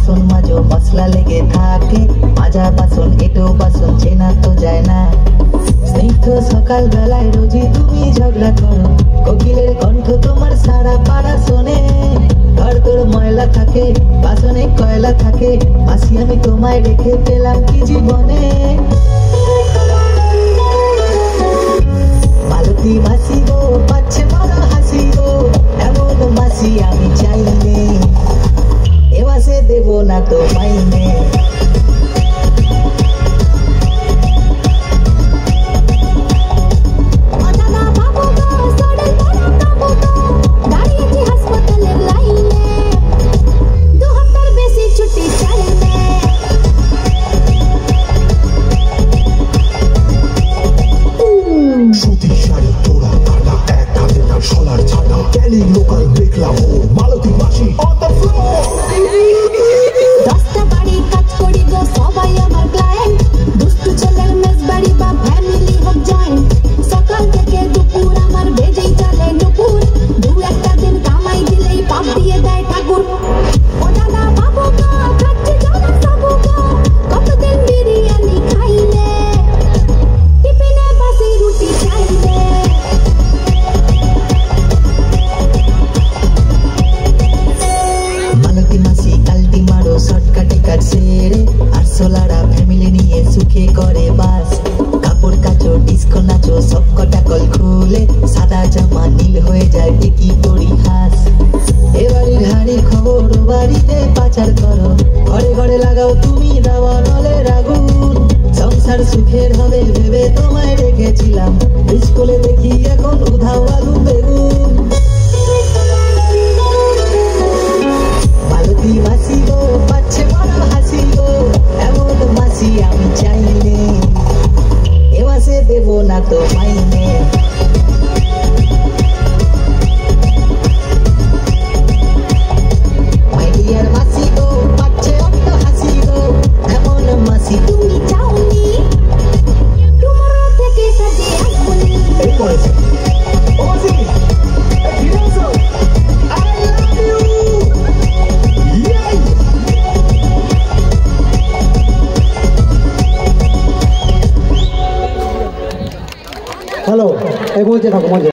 বাসন মাজো মশলা লেগে থাকে, মাজা বাসন এটো বাসন চেনা তো যায় না। স্নিগ্ধ সকাল বেলায় রোজই তুমি ঝগড়া করো, কোকিলের কণ্ঠ তোমার সারা পাড়া শোনে। ঘর তোর ময়লা থাকে, বাসনে কয়লা থাকে, মাসি আমি তোমায় রেখে পেলাম কি জীবনে। মালতী মাসি গো পাচ্ছে বড় হাসি গো, এমন মাসি আমি চাইলে এ মাসে দেব না তো মাইনে। সোলারা ফ্যামিলি নিয়ে সুখে করে বাস, কাপড় কাচো ডিস্কো নাচো সব কটা কল খুলে, সাদা জামা নীল হয়ে যায় টিকি পরি হাস। এবাড়ির হাড়ির খবর বাড়িতে পাচার করো, ঘরে ঘরে লাগাও তুমি দাওয়া নলের আগুন। সংসার সুখের হবে ভেবে তোমায় রেখেছিলাম, স্কুলে দেখি এখন উধাও আলু বেগুন। মালতী মাসি গো পাচ্ছে বড় হাসি গো, এমন মাসি আমি চাইলে এ মাসে দেব না তো মাইনে। মাই ডিয়ার মাসি গো পাচ্ছে বড় হাসি গো, এমন মাসি তুমি চাওনি, তোমার থেকে সাজে আসবনি। এই পড়েছে ও মাসি হিরোসো আই লাভ ইউ। হ্যালো, এই বলছে থাকো মজা।